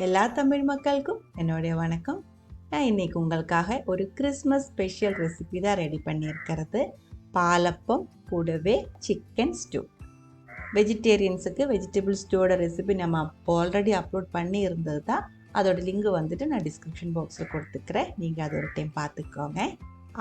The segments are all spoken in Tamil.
எல்லா தமிழ் மக்களுக்கும் என்னுடைய வணக்கம். நான் இன்னைக்கு உங்களுக்காக ஒரு கிறிஸ்மஸ் ஸ்பெஷல் ரெசிபி தான் ரெடி பண்ணியிருக்கிறது. பாலப்பம் கூடவே சிக்கன் ஸ்டூ. வெஜிடேரியன்ஸுக்கு வெஜிடபிள் ஸ்டூவோட ரெசிபி நம்ம ஆல்ரெடி அப்லோட் பண்ணி இருந்தது தான். அதோட லிங்க் வந்துட்டு நான் டிஸ்கிரிப்ஷன் பாக்ஸில் கொடுத்துக்கிறேன். நீங்கள் அதை ஒரு டைம் பார்த்துக்கோங்க.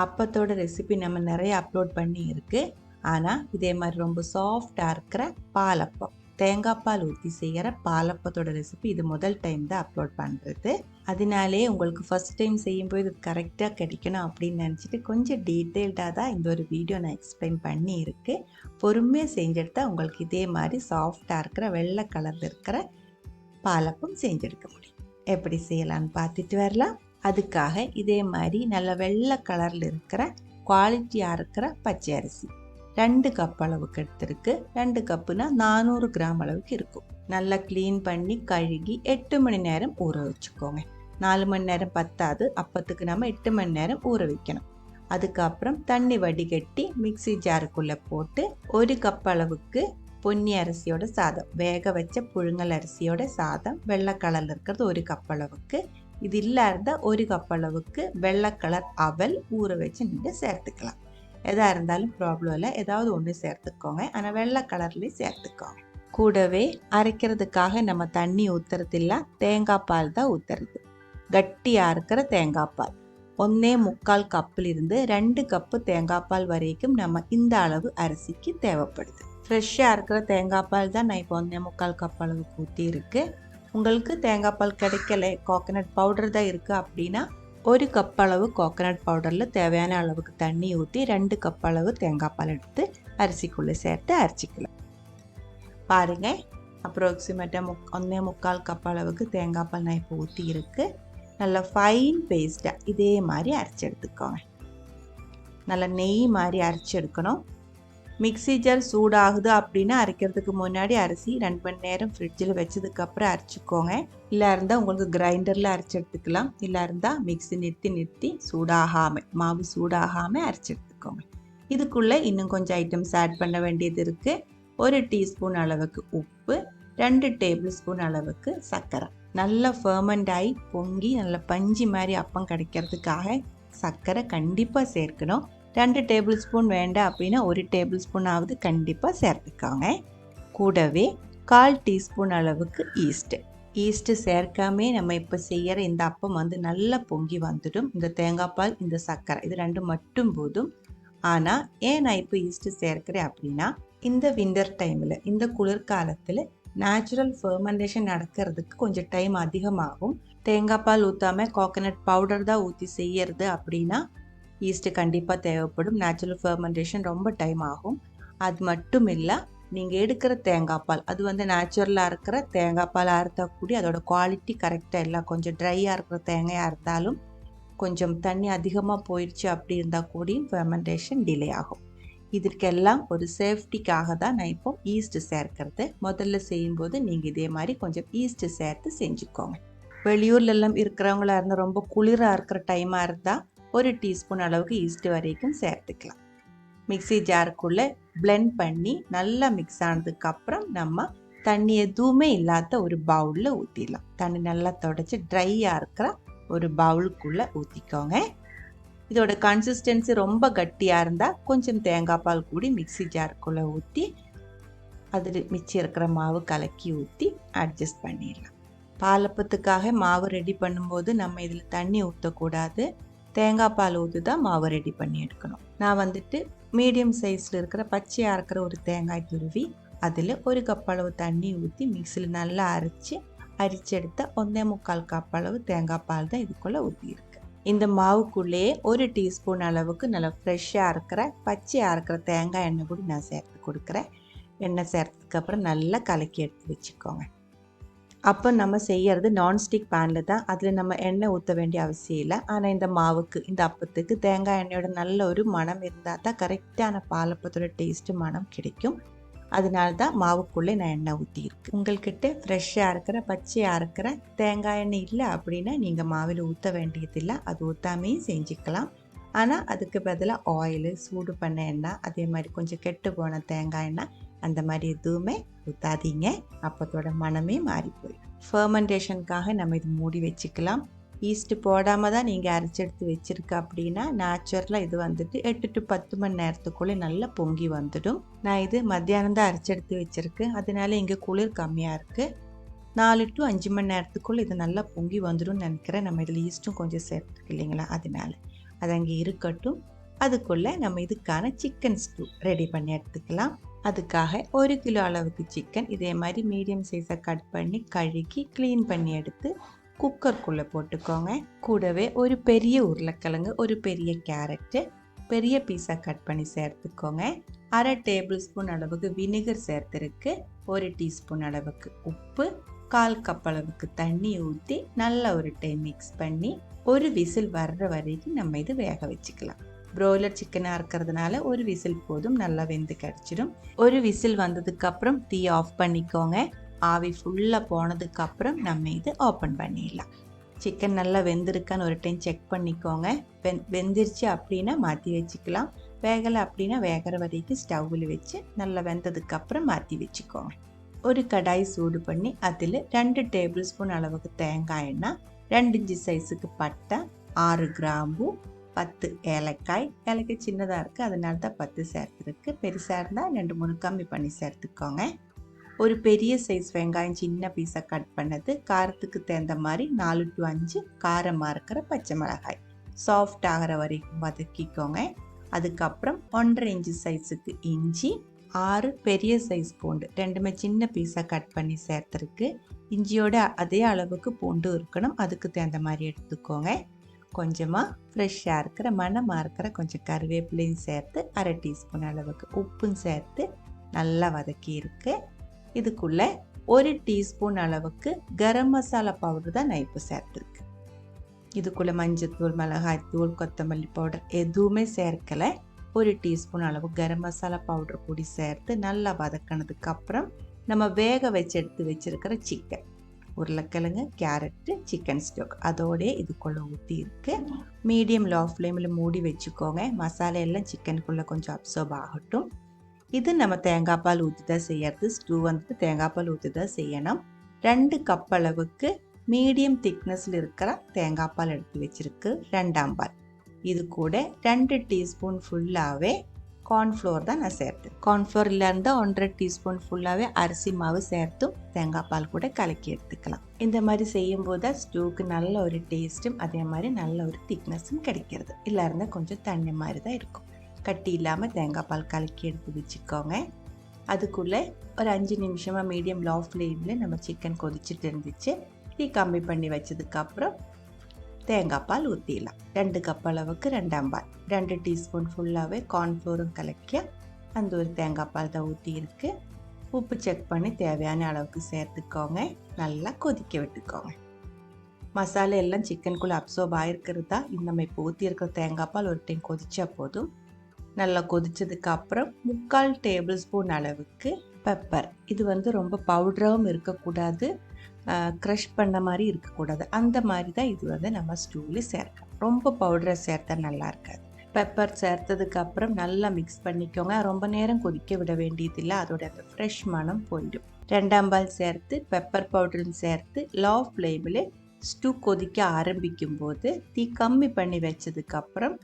அப்பத்தோட ரெசிபி நம்ம நிறைய அப்லோட் பண்ணி இருக்குது. ஆனால் இதே மாதிரி ரொம்ப சாஃப்டாக இருக்கிற பாலப்பம், தேங்காய் பால் ஊற்றி செய்கிற பாலப்பத்தோட ரெசிபி இது முதல் டைம் தான் அப்லோட் பண்ணுறது. அதனாலே உங்களுக்கு ஃபஸ்ட் டைம் செய்யும்போது இது கரெக்டாக கிடைக்கணும் அப்படின்னு நினச்சிட்டு கொஞ்சம் டீட்டெயில்டாக தான் இந்த ஒரு வீடியோ நான் எக்ஸ்பிளைன் பண்ணி இருக்கு. பொறுமையாக செஞ்செடுத்தால் உங்களுக்கு இதே மாதிரி சாஃப்டாக இருக்கிற வெள்ளை கலரில் இருக்கிற பாலப்பம் செஞ்செடுக்க முடியும். எப்படி செய்யலான்னு பார்த்துட்டு வரலாம். அதுக்காக இதே மாதிரி நல்ல வெள்ளை கலரில் இருக்கிற குவாலிட்டியாக இருக்கிற பச்சை அரிசி 2 கப் அளவுக்கு எடுத்துருக்கு. 2 கப்புனா 400 கிராம் அளவுக்கு இருக்கும். நல்லா க்ளீன் பண்ணி கழுகி 8 மணி நேரம் ஊற வச்சுக்கோங்க. 4 மணி நேரம் பத்தாது, அப்பத்துக்கு நம்ம 8 மணி நேரம் ஊற வைக்கணும். அதுக்கப்புறம் தண்ணி வடிகட்டி மிக்சி ஜாருக்குள்ளே போட்டு 1 கப் அளவுக்கு பொன்னி அரிசியோட சாதம், வேக வச்ச புழுங்கல் அரிசியோட சாதம், வெள்ளை கலரில் இருக்கிறது 1 கப் அளவுக்கு. இது இல்லாத 1 கப் அளவுக்கு வெள்ளை கலர் அவல் ஊற வச்சு நீங்கள் சேர்த்துக்கலாம். எதாக இருந்தாலும் ப்ராப்ளம் இல்லை, ஏதாவது ஒன்று சேர்த்துக்கோங்க. ஆனால் வெள்ளை கலர்லேயே சேர்த்துக்கோங்க. கூடவே அரைக்கிறதுக்காக நம்ம தண்ணி ஊற்றுறதில்ல, தேங்காய் பால் தான் ஊற்றுறது. கட்டியாக இருக்கிற தேங்காய் பால் 1.25 கப்பிலிருந்து 2 கப்பு தேங்காய் பால் வரைக்கும் நம்ம இந்த அளவு அரிசிக்கு தேவைப்படுது. ஃப்ரெஷ்ஷாக இருக்கிற தேங்காய் பால் தான் நான் இப்போ 1.25 கப் அளவுக்கு ஊற்றி இருக்கு. உங்களுக்கு தேங்காய் பால் கிடைக்கல, கோகனட் பவுடர் தான் இருக்குது அப்படின்னா 1 கப் அளவு கோகனட் பவுடரில் தேவையான அளவுக்கு தண்ணி ஊற்றி 2 கப் அளவு தேங்காய் பால் எடுத்து அரிசிக்குள்ளே சேர்த்து அரைச்சிக்கலாம். பாருங்கள், அப்ராக்சிமேட்டாக 1.25 கப் அளவுக்கு தேங்காய் பால் நான் இப்போ ஊற்றி இருக்கு. நல்லா ஃபைன் பேஸ்ட்டாக இதே மாதிரி அரைச்சி எடுத்துக்கோங்க. நல்லா நெய் மாதிரி அரைச்சி எடுக்கணும். மிக்சி ஜார் சூடாகுது அப்படின்னா அரைக்கிறதுக்கு முன்னாடி அரிசி 2 மணி நேரம் ஃப்ரிட்ஜில் வச்சதுக்கப்புறம் அரைச்சிக்கோங்க. இல்லை இருந்தால் உங்களுக்கு கிரைண்டரில் அரைச்சி எடுத்துக்கலாம். இல்லை இருந்தால் மிக்சி நிறுத்தி சூடாகாமல், மாவு சூடாகாமல் அரைச்சி எடுத்துக்கோங்க. இதுக்குள்ளே இன்னும் கொஞ்சம் ஐட்டம்ஸ் ஆட் பண்ண வேண்டியது இருக்குது. 1 டீஸ்பூன் அளவுக்கு உப்பு, 2 டேபிள் ஸ்பூன் அளவுக்கு சர்க்கரை. நல்லா ஃபர்மெண்ட் ஆகி பொங்கி நல்ல பஞ்சு மாதிரி அப்பம் கிடைக்கிறதுக்காக சர்க்கரை கண்டிப்பாக சேர்க்கணும். 2 டேபிள் ஸ்பூன் வேண்டாம் அப்படின்னா 1 டேபிள் ஸ்பூனாவது கண்டிப்பாக சேர்த்துக்கோங்க. கூடவே 1/4 டீஸ்பூன் அளவுக்கு ஈஸ்ட்டு சேர்க்காமே நம்ம இப்போ செய்கிற இந்த அப்பம் வந்து நல்லா பொங்கி வந்துடும். இந்த தேங்காய் பால், இந்த சர்க்கரை, இது 2 மட்டும் போதும். ஆனால் ஏன் நான் இப்போ ஈஸ்ட்டு சேர்க்கிறேன் அப்படின்னா, இந்த விண்டர் டைமில், இந்த குளிர்காலத்தில் நேச்சுரல் ஃபெர்மெண்டேஷன் நடக்கிறதுக்கு கொஞ்சம் டைம் அதிகமாகும். தேங்காய் பால் ஊற்றாமல் கோகனட் பவுடர் தான் ஊற்றி செய்யறது அப்படின்னா ஈஸ்ட்டு கண்டிப்பாக தேவைப்படும். நேச்சுரல் ஃபெர்மெண்டேஷன் ரொம்ப டைம் ஆகும். அது மட்டும் இல்லை, நீங்கள் எடுக்கிற தேங்காய் பால் அது வந்து நேச்சுரலாக இருக்கிற தேங்காய் பால் அறுத்தக்கூடிய அதோட குவாலிட்டி கரெக்டாக இல்லை. கொஞ்சம் ட்ரையாக இருக்கிற தேங்காயாக இருந்தாலும் கொஞ்சம் தண்ணி அதிகமாக போயிடுச்சு அப்படி இருந்தால் கூடியும் ஃபெர்மெண்டேஷன் டிலே ஆகும். இதற்கெல்லாம் ஒரு சேஃப்டிக்காக தான் நான் இப்போ ஈஸ்ட்டு சேர்க்கறது. முதல்ல செய்யும்போது நீங்கள் இதே மாதிரி கொஞ்சம் ஈஸ்ட்டு சேர்த்து செஞ்சுக்கோங்க. வெளியூர்லெல்லாம் இருக்கிறவங்களா இருந்தால், ரொம்ப குளிராக இருக்கிற டைமாக இருந்தால் 1 டீஸ்பூன் அளவுக்கு ஈஸ்ட் வரைக்கும் சேர்த்துக்கலாம். மிக்சி ஜாருக்குள்ளே பிளெண்ட் பண்ணி நல்லா மிக்ஸ் ஆனதுக்கப்புறம் நம்ம தண்ணி எதுவுமே இல்லாத ஒரு பவுலில் ஊற்றிடலாம். தண்ணி நல்லா தொடச்சி ட்ரையாக இருக்கிற ஒரு பவுலுக்குள்ளே ஊற்றிக்கோங்க. இதோட கன்சிஸ்டன்சி ரொம்ப கட்டியாக இருந்தால் கொஞ்சம் தேங்காய் பால் கூடி மிக்சி ஜாருக்குள்ளே ஊற்றி அதில் மிச்சம் இருக்கிற மாவு கலக்கி ஊற்றி அட்ஜஸ்ட் பண்ணிடலாம். பாலப்பத்துக்காக மாவு ரெடி பண்ணும்போது நம்ம இதில் தண்ணி ஊற்றக்கூடாது, தேங்காய் பால் ஊற்றி தான் மாவு ரெடி பண்ணி எடுக்கணும். நான் வந்துட்டு மீடியம் சைஸில் இருக்கிற பச்சையாக இருக்கிற ஒரு தேங்காய் துருவி அதில் 1 கப் அளவு தண்ணி ஊற்றி மிக்சியில் நல்லா அரிச்செடுத்த 1.25 கப் அளவு தேங்காய் பால் தான் இதுக்குள்ளே ஊற்றியிருக்கு. இந்த மாவுக்குள்ளேயே 1 டீஸ்பூன் அளவுக்கு நல்லா ஃப்ரெஷ்ஷாக இருக்கிற பச்சையாக இருக்கிற தேங்காய் எண்ணெய் கூட நான் சேர்த்து கொடுக்குறேன். எண்ணெய் சேர்த்ததுக்கப்புறம் நல்லா கலக்கி எடுத்து வச்சுக்கோங்க. அப்போ நம்ம செய்கிறது நான்ஸ்டிக் பேனில் தான், அதில் நம்ம எண்ணெய் ஊற்ற வேண்டிய அவசியம் இல்லை. ஆனால் இந்த மாவுக்கு, இந்த அப்பத்துக்கு தேங்காய் எண்ணெயோட நல்ல ஒரு மனம் இருந்தால் தான் கரெக்டான பாலப்பத்தோட டேஸ்ட்டு மனம் கிடைக்கும். அதனால தான் மாவுக்குள்ளே நான் எண்ணெய் ஊற்றியிருக்கு. உங்கள்கிட்ட ஃப்ரெஷ்ஷாக இருக்கிற பச்சையாக இருக்கிற தேங்காய் எண்ணெய் இல்லை அப்படின்னா நீங்கள் மாவில் ஊற்ற வேண்டியதில்லை, அது ஊற்றாமே செஞ்சுக்கலாம். ஆனால் அதுக்கு பதிலாக ஆயிலு, சூடு பண்ண எண்ணெய், அதே மாதிரி கொஞ்சம் கெட்டு போன தேங்காய் எண்ணெய், அந்த மாதிரி எதுவுமே ஊற்றாதீங்க, அப்பத்தோட மனமே மாறி போயிடும். ஃபர்மெண்டேஷனுக்காக நம்ம இது மூடி வச்சுக்கலாம். ஈஸ்ட்டு போடாமல் தான் நீங்கள் அரைச்செடுத்து வச்சுருக்க அப்படின்னா நேச்சுரலாக இது வந்துட்டு 8 to 10 மணி நேரத்துக்குள்ளே நல்லா பொங்கி வந்துடும். நான் இது மத்தியானம் தான் அரைச்செடுத்து வச்சுருக்கேன், அதனால இங்கே குளிர் கம்மியாக இருக்குது. 4 to 5 மணி நேரத்துக்குள்ளே இது நல்லா பொங்கி வந்துடும் நினைக்கிறேன். நம்ம இதில் ஈஸ்ட்டும் கொஞ்சம் சேர்த்துருக்கு இல்லைங்களா, அதனால அது அங்கே இருக்கட்டும். அதுக்குள்ளே நம்ம இதுக்கான சிக்கன் ஸ்டூ ரெடி பண்ணி எடுத்துக்கலாம். அதுக்காக 1 கிலோ அளவுக்கு சிக்கன் இதே மாதிரி மீடியம் சைஸை கட் பண்ணி கழுகி க்ளீன் பண்ணி எடுத்து குக்கருக்குள்ளே போட்டுக்கோங்க. கூடவே ஒரு பெரிய உருளைக்கிழங்கு, ஒரு பெரிய கேரட்டு பெரிய பீஸாக கட் பண்ணி சேர்த்துக்கோங்க. 1/2 டேபிள் ஸ்பூன் அளவுக்கு வினிகர் சேர்த்துருக்கு, 1 டீஸ்பூன் அளவுக்கு உப்பு, 1/4 கப் அளவுக்கு தண்ணி ஊற்றி நல்லா ஒரு டைம் மிக்ஸ் பண்ணி ஒரு விசில் வர்ற வரைக்கும் நம்ம இது வேக வச்சுக்கலாம். ப்ரோய்லர் சிக்கனாக இருக்கிறதுனால ஒரு விசில் போதும், நல்லா வெந்து கிடச்சிடும். ஒரு விசில் வந்ததுக்கப்புறம் தீ ஆஃப் பண்ணிக்கோங்க. ஆவி ஃபுல்லாக போனதுக்கப்புறம் நம்ம இது ஓப்பன் பண்ணிடலாம். சிக்கன் நல்லா வெந்திருக்கான்னு ஒரு டைம் செக் பண்ணிக்கோங்க. வெந்துருச்சு அப்படின்னா மாற்றி வச்சுக்கலாம், வேகலை அப்படின்னா வேகிற வரைக்கும் ஸ்டவ்வில் வச்சு நல்லா வெந்ததுக்கப்புறம் மாற்றி வச்சுக்கோங்க. ஒரு கடாய் சூடு பண்ணி அதில் 2 டேபிள் ஸ்பூன் அளவுக்கு தேங்காய் எண்ணெய், 2 இன்ச்சு சைஸுக்கு பட்டை, 6 கிராம்பு, 10 ஏலக்காய். ஏலக்காய் சின்னதாக இருக்குது அதனால தான் 10 சேர்த்துருக்கு, பெருசாக இருந்தால் 2-3 கம்மி பண்ணி சேர்த்துக்கோங்க. ஒரு பெரிய சைஸ் வெங்காயம் சின்ன பீஸாக கட் பண்ணது, காரத்துக்கு தகுந்த மாதிரி 4 to 5 காரமாக இருக்கிற பச்சை மிளகாய் சாஃப்ட் ஆகிற வரைக்கும் வதக்கிக்கோங்க. அதுக்கப்புறம் 1.5 இன்ச்சு சைஸுக்கு இஞ்சி, 6 பெரிய சைஸ் பூண்டு ரெண்டுமே சின்ன பீஸாக கட் பண்ணி சேர்த்துருக்கு. இஞ்சியோட அதே அளவுக்கு பூண்டு இருக்கணும், அதுக்கு தகுந்த மாதிரி எடுத்துக்கோங்க. கொஞ்சமாக ஃப்ரெஷ்ஷாக இருக்கிற மணமாக இருக்கிற கொஞ்சம் கருவேப்பிலையும் சேர்த்து 1/2 டீஸ்பூன் அளவுக்கு உப்பும் சேர்த்து நல்லா வதக்கி இருக்கு. இதுக்குள்ளே 1 டீஸ்பூன் அளவுக்கு கரம் மசாலா பவுடர் தான் நான் இப்போ சேர்த்துருக்கு. இதுக்குள்ளே மஞ்சத்தூள், மிளகாய்த்தூள், கொத்தமல்லி பவுடர் எதுவுமே சேர்க்கலை. 1 டீஸ்பூன் அளவு கரம் மசாலா பவுடர் பொடி சேர்த்து நல்லா வதக்கினதுக்கப்புறம் நம்ம வேக வச்சு எடுத்து வச்சுருக்கிற சிக்கன், உருளைக்கிழங்கு, கேரட்டு, சிக்கன் ஸ்டோக் அதோடய இதுக்குள்ளே ஊற்றி இருக்கு. மீடியம் லோ ஃப்ளேமில் மூடி வச்சுக்கோங்க. மசாலா எல்லாம் சிக்கனுக்குள்ளே கொஞ்சம் அப்சர்வ் ஆகட்டும். இது நம்ம தேங்காய் பால் ஊற்றி தான் செய்யறது. ஸ்டூ வந்துட்டு தேங்காய் பால் ஊற்றி தான் செய்யணும். 2 கப் அளவுக்கு மீடியம் திக்னஸில் இருக்கிற தேங்காய் பால் எடுத்து வச்சுருக்கு, 2ஆம் பால். இது கூட 2 டீஸ்பூன் ஃபுல்லாகவே கார்ன்ஃப்ளோர் தான் நான் சேர்த்தேன். கார்ன்ஃப்ளோர் இல்லாருந்தா 1.5 டீஸ்பூன் ஃபுல்லாகவே அரிசி மாவு சேர்த்தும் தேங்காய் பால் கூட கலக்கி எடுத்துக்கலாம். இந்த மாதிரி செய்யும்போது தான் ஸ்டூக்கு நல்ல ஒரு டேஸ்ட்டும் அதே மாதிரி நல்ல ஒரு திக்னஸும் கிடைக்கிறது. இல்லை இருந்தால் கொஞ்சம் தண்ணி மாதிரி தான் இருக்கும். கட்டி இல்லாமல் தேங்காய் பால் கலக்கி எடுத்து வச்சுக்கோங்க. அதுக்குள்ளே ஒரு 5 நிமிஷமாக மீடியம் லோ ஃப்ளேமில் நம்ம சிக்கன் கொதிச்சுட்டு இருந்துச்சு. டீ கம்மி பண்ணி வச்சதுக்கப்புறம் தேங்காய் பால் ஊற்றிடலாம். 2 கப் அளவுக்கு 2ஆம் பால், 2 டீஸ்பூன் ஃபுல்லாகவே கார்ன்ஃப்ளோரும் கலக்கி அந்த ஒரு தேங்காய் பால் தான் ஊற்றி இருக்கு. உப்பு செக் பண்ணி தேவையான அளவுக்கு சேர்த்துக்கோங்க. நல்லா கொதிக்க விட்டுக்கோங்க. மசாலா எல்லாம் சிக்கனுக்குள்ளே அப்சர்வ் ஆகிருக்கிறது தான் நம்ம இப்போ ஊற்றி இருக்கிற தேங்காய் பால் ஒரு டைம் கொதிச்சா போதும். நல்லா கொதிச்சதுக்கப்புறம் 3/4 டேபிள் ஸ்பூன் அளவுக்கு பெப்பர். இது வந்து ரொம்ப பவுடராகவும் இருக்கக்கூடாது, க்ரஷ் பண்ண மாதிரி இருக்கக்கூடாது, அந்த மாதிரி தான் இது வந்து நம்ம ஸ்டூவில் சேர்க்கணும். ரொம்ப பவுடரை சேர்த்தா நல்லா இருக்காது. பெப்பர் சேர்த்ததுக்கப்புறம் நல்லா மிக்ஸ் பண்ணிக்கோங்க. ரொம்ப நேரம் கொதிக்க விட வேண்டியதில்லை, அதோட அந்த ஃப்ரெஷ் மனம் போயிடும். 2ஆம் பால் சேர்த்து பெப்பர் பவுடரும் சேர்த்து லோ ஃப்ளேமில் ஸ்டூ கொதிக்க ஆரம்பிக்கும் போது தீ கம்மி பண்ணி வச்சதுக்கப்புறம்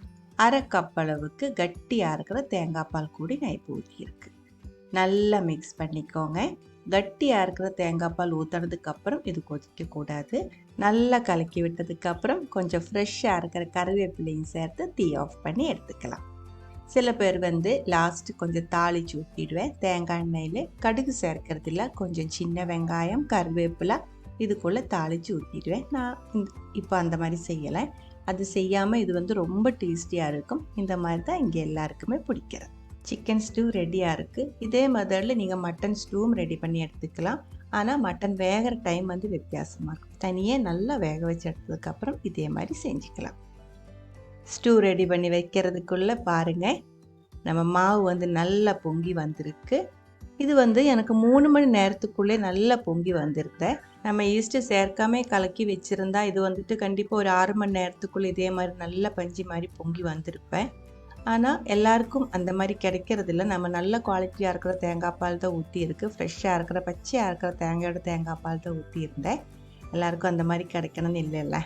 1/2 கப் அளவுக்கு கட்டியாக இருக்கிற தேங்காய் பால் கூடி நான் இப்போ ஊற்றியிருக்கு. நல்லா மிக்ஸ் பண்ணிக்கோங்க. கட்டியாக இருக்கிற தேங்காய் பால் ஊற்றுனதுக்கப்புறம் இது கொதிக்கக்கூடாது. நல்லா கலக்கி விட்டதுக்கப்புறம் கொஞ்சம் ஃப்ரெஷ்ஷாக இருக்கிற கருவேப்பிலையும் சேர்த்து தீ ஆஃப் பண்ணி எடுத்துக்கலாம். சில பேர் வந்து லாஸ்ட்டு கொஞ்சம் தாளிச்சு ஊற்றிடுவேன். தேங்காய் எண்ணெயில் கடுகு சேர்க்கறதில்ல, கொஞ்சம் சின்ன வெங்காயம், கருவேப்பிலை இதுக்குள்ளே தாளித்து ஊற்றிடுவேன். நான் இப்போ அந்த மாதிரி செய்யலை. அது செய்யாமல் இது வந்து ரொம்ப டேஸ்டியாக இருக்கும். இந்த மாதிரி தான் இங்கே எல்லாருக்குமே பிடிக்கிறது. சிக்கன் ஸ்டூ ரெடியாக இருக்குது. இதே மெத்தடில் நீங்கள் மட்டன் ஸ்டூவும் ரெடி பண்ணி எடுத்துக்கலாம். ஆனால் மட்டன் வேகிற டைம் வந்து வித்தியாசமாக இருக்கும். தனியாக நல்லா வேக வச்சு எடுத்ததுக்கப்புறம் இதே மாதிரி செஞ்சுக்கலாம். ஸ்டூ ரெடி பண்ணி வைக்கிறதுக்குள்ளே பாருங்கள், நம்ம மாவு வந்து நல்லா பொங்கி வந்திருக்கு. இது வந்து எனக்கு 3 மணி நேரத்துக்குள்ளே நல்லா பொங்கி வந்துருந்தேன். நம்ம ஈஸ்ட்டு சேர்க்காம கலக்கி வச்சுருந்தா இது வந்துட்டு கண்டிப்பாக ஒரு 6 மணி நேரத்துக்குள்ளே இதே மாதிரி நல்லா பஞ்சு மாதிரி பொங்கி வந்திருப்பேன். ஆனால் எல்லாருக்கும் அந்த மாதிரி கிடைக்கிறதில்ல. நம்ம நல்ல குவாலிட்டியாக இருக்கிற தேங்காய் பால் தான் ஊற்றியிருக்கு. ஃப்ரெஷ்ஷாக இருக்கிற பச்சையாக இருக்கிற தேங்காய் பால் தான் ஊற்றியிருந்தேன். எல்லாருக்கும் அந்த மாதிரி கிடைக்கணும்னு இல்லைல்ல.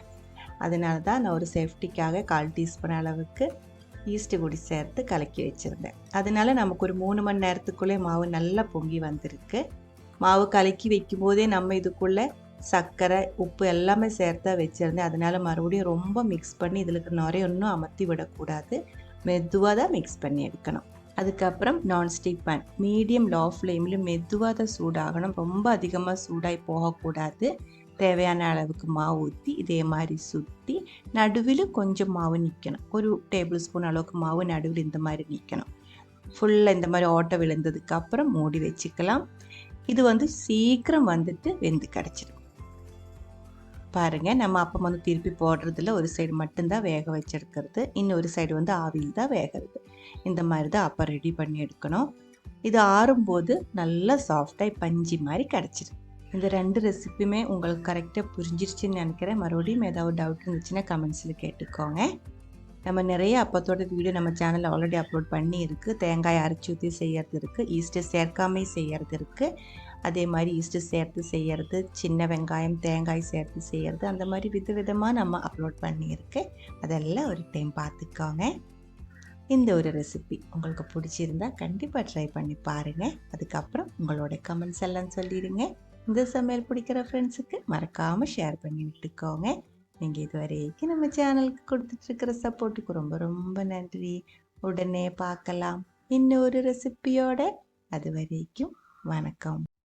அதனால தான் நான் ஒரு சேஃப்டிக்காக 1/4 டீஸ்பூன் அளவுக்கு ஈஸ்ட்டு பொடி சேர்த்து கலக்கி வச்சுருந்தேன். அதனால நமக்கு ஒரு 3 மணி நேரத்துக்குள்ளே மாவு நல்லா பொங்கி வந்திருக்கு. மாவு கலக்கி வைக்கும் போதே நம்ம இதுக்குள்ளே சர்க்கரை, உப்பு எல்லாமே சேர்த்தா வச்சுருந்தேன். அதனால மறுபடியும் ரொம்ப மிக்ஸ் பண்ணி இதில் நுரைய இன்னும் அமர்த்தி விடக்கூடாது. மெதுவாக தான் மிக்ஸ் பண்ணி எடுக்கணும். அதுக்கப்புறம் நான்ஸ்டிக் பேன் மீடியம் லோ ஃப்ளேமில் மெதுவாக தான் சூடாகணும். ரொம்ப அதிகமாக சூடாகி போகக்கூடாது. தேவையான அளவுக்கு மாவு ஊற்றி இதே மாதிரி சுற்றி நடுவில் கொஞ்சம் மாவு நிற்கணும். ஒரு டேபிள் ஸ்பூன் அளவுக்கு மாவு நடுவில் இந்த மாதிரி நிற்கணும். ஃபுல்லாக இந்த மாதிரி ஓட்டை விழுந்ததுக்கப்புறம் மூடி வச்சுக்கலாம். இது சீக்கிரம் வெந்து கிடச்சிடும். பாருங்கள், நம்ம அப்பம் திருப்பி போடுறதில்ல. ஒரு சைடு மட்டும்தான் வேக வச்செடுக்கிறது, இன்னொரு சைடு ஆவியில் தான் வேகிறது. இந்த மாதிரி தான் அப்பம் ரெடி பண்ணி எடுக்கணும். இது ஆறும்போது நல்லா சாஃப்டாக பஞ்சு மாதிரி கிடச்சிடும். இந்த 2 ரெசிப்பியுமே உங்களுக்கு கரெக்டாக புரிஞ்சிருச்சுன்னு நினைக்கிறேன். மறுபடியும் ஏதாவது டவுட் இருந்துச்சுன்னா கமெண்ட்ஸில் கேட்டுக்கோங்க. நம்ம நிறைய அப்பத்தோட வீடியோ நம்ம சேனலில் ஆல்ரெடி அப்லோட் பண்ணியிருக்கு. தேங்காய் அரைச்சி ஊற்றி செய்கிறது இருக்குது, ஈஸ்ட்டு சேர்க்காமே செய்கிறது இருக்குது, அதே மாதிரி ஈஸ்ட்டு சேர்த்து செய்கிறது, சின்ன வெங்காயம் தேங்காய் சேர்த்து செய்கிறது, அந்த மாதிரி விதவிதமாக நம்ம அப்லோட் பண்ணியிருக்கு. அதெல்லாம் ஒரு டைம் பார்த்துக்கோங்க. இந்த ஒரு ரெசிபி உங்களுக்கு பிடிச்சிருந்தா கண்டிப்பாக ட்ரை பண்ணி பாருங்கள். அதுக்கப்புறம் உங்களோட கமெண்ட்ஸ் எல்லாம் சொல்லிடுங்க. இந்த சமையல் பிடிக்கிற ஃப்ரெண்ட்ஸுக்கு மறக்காமல் ஷேர் பண்ணி விட்டுக்கோங்க. நீங்கள் இது வரைக்கும் நம்ம சேனலுக்கு கொடுத்துட்ருக்கிற சப்போர்ட்டுக்கு ரொம்ப ரொம்ப நன்றி. உடனே பார்க்கலாம் இன்னொரு ரெசிபியோட. அது வரைக்கும் வணக்கம்.